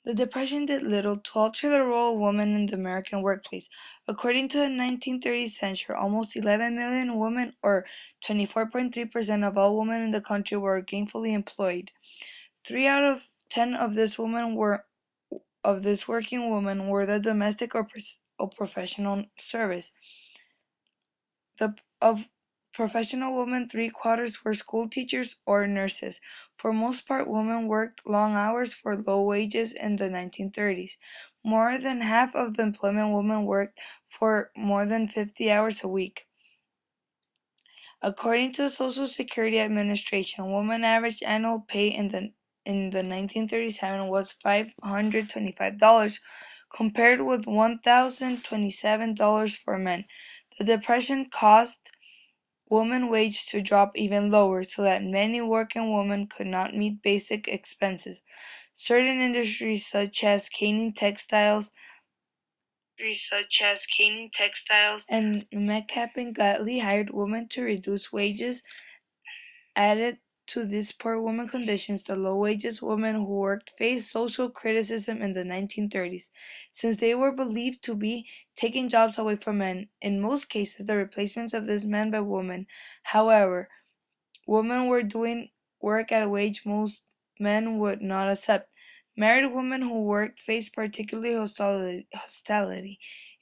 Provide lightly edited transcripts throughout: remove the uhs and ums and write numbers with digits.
The Depression did little to alter the role of women in the American workplace. According to a 1930 census, almost 11 million women, or 24.3% of all women in the country, were gainfully employed. 3 out of 10 of this working women were the domestic or professional service. Of professional women, 3/4 were school teachers or nurses. For most part, women worked long hours for low wages in the 1930s. More than half of the employment women worked for more than 50 hours a week. According to the Social Security Administration, women average annual pay in the 1937 was $525, compared with $1,027 for men. The Depression caused women wage to drop even lower, so that many working women could not meet basic expenses. Certain industries such as caning textiles and meatcapping gladly hired women to reduce wages. Added to these poor women conditions, the low-wages women who worked faced social criticism in the 1930s, since they were believed to be taking jobs away from men, in most cases the replacements of these men by women. However, women were doing work at a wage most men would not accept. Married women who worked faced particularly hostility.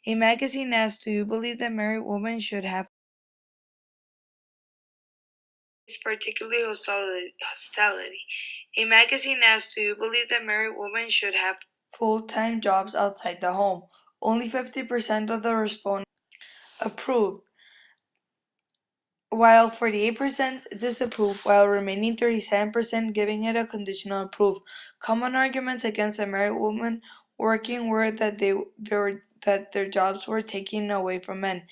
A magazine asked, "Do you believe that married women should have full-time jobs outside the home?" Only 50% of the respondents approved, while 48% disapproved, while remaining 37% giving it a conditional approve. Common arguments against the married women working were that their jobs were taken away from men,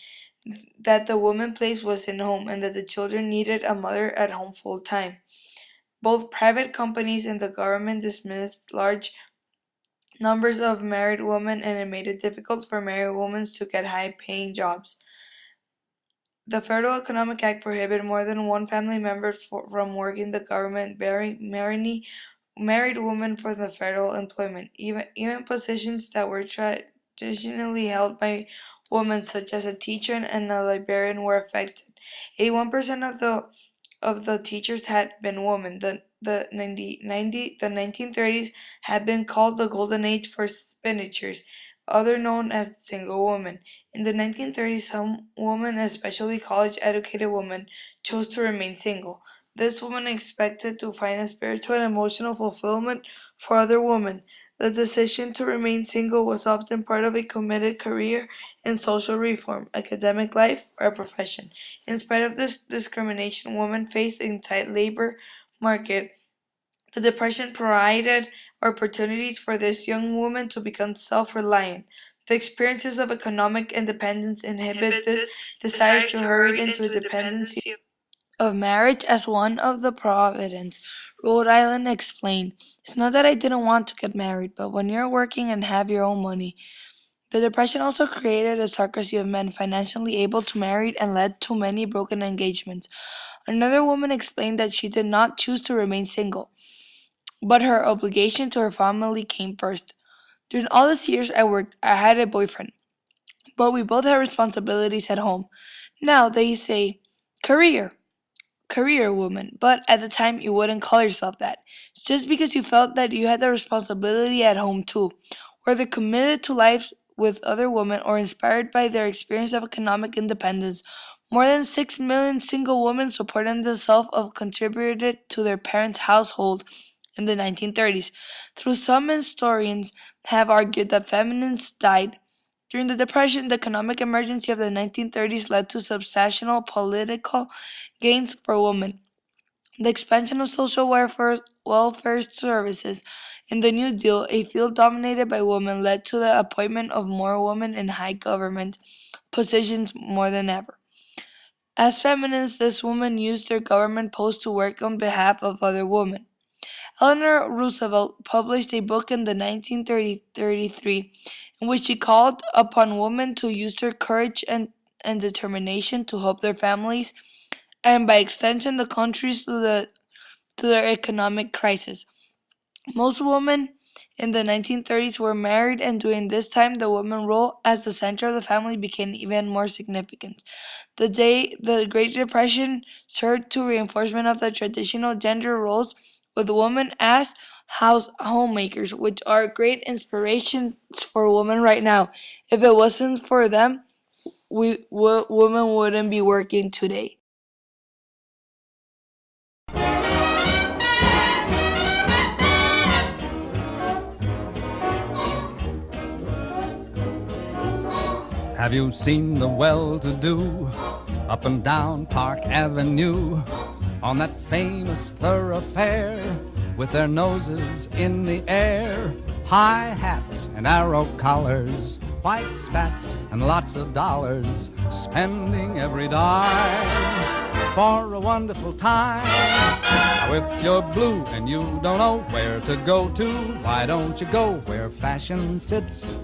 that the woman place was in home, and that the children needed a mother at home full time. Both private companies and the government dismissed large numbers of married women, and it made it difficult for married women to get high-paying jobs. The Federal Economic Act prohibited more than one family member from working the government, married women for the federal employment. Even positions that were traditionally held by women, such as a teacher and a librarian, were affected. 81% of the teachers had been women. The 1930s had been called the golden age for expenditures, other known as single women. In the 1930s, some women, especially college-educated women, chose to remain single. This woman expected to find a spiritual and emotional fulfillment for other women. The decision to remain single was often part of a committed career in social reform, academic life, or a profession. In spite of this discrimination, women faced a tight labor market. The Depression provided opportunities for this young woman to become self-reliant. The experiences of economic independence inhibit this desires to hurry into dependency of marriage. As one of the Providence, Rhode Island explained, "It's not that I didn't want to get married, but when you're working and have your own money." The Depression also created a scarcity of men financially able to marry and led to many broken engagements. Another woman explained that she did not choose to remain single, but her obligation to her family came first. "During all these years I worked, I had a boyfriend, but we both had responsibilities at home. Now they say, career woman, but at the time you wouldn't call yourself that. It's just because you felt that you had the responsibility at home too. Whether committed to lives with other women or inspired by their experience of economic independence, more than 6 million single women supporting themselves of contributed to their parents' household in the 1930s. Through some historians have argued that feminists died. During the Depression, the economic emergency of the 1930s led to substantial political gains for women. The expansion of social welfare services in the New Deal, a field dominated by women, led to the appointment of more women in high government positions more than ever. As feminists, these women used their government posts to work on behalf of other women. Eleanor Roosevelt published a book in the 1933 in which she called upon women to use their courage and determination to help their families and by extension the countries through their economic crisis. Most women in the 1930s were married, and during this time the woman's role as the center of the family became even more significant. The Great Depression served to reinforcement of the traditional gender roles, with women as homemakers, which are great inspirations for women right now. If it wasn't for them, women wouldn't be working today. Have you seen the well-to-do up and down Park Avenue on that famous thoroughfare with their noses in the air? High hats and arrow collars, white spats and lots of dollars, spending every dime for a wonderful time. Now if you're blue and you don't know where to go to, why don't you go where fashion sits,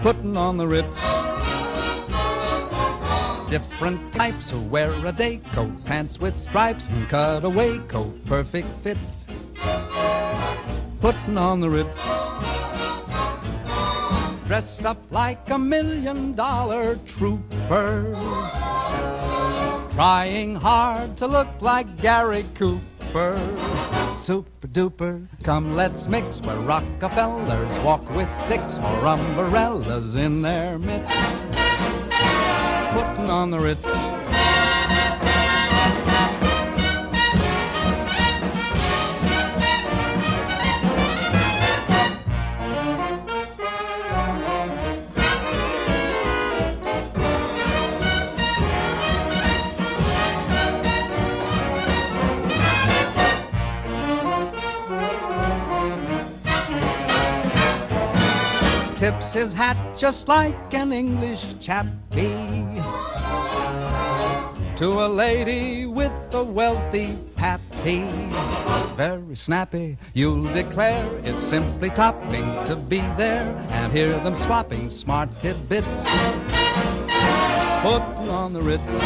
putting on the Ritz. Different types who wear a day coat, pants with stripes and cutaway coat, perfect fits, putting on the Ritz. Dressed up like $1 million trooper, trying hard to look like Gary Cooper. Super duper, come let's mix where Rockefellers walk with sticks or umbrellas in their mitts, putting on the Ritz. Tips his hat just like an English chappie to a lady with a wealthy pappy. Very snappy, you'll declare it's simply topping to be there and hear them swapping smart tidbits, putting on the Ritz.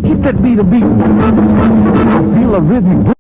Keep that beat a beat. I feel a rhythm.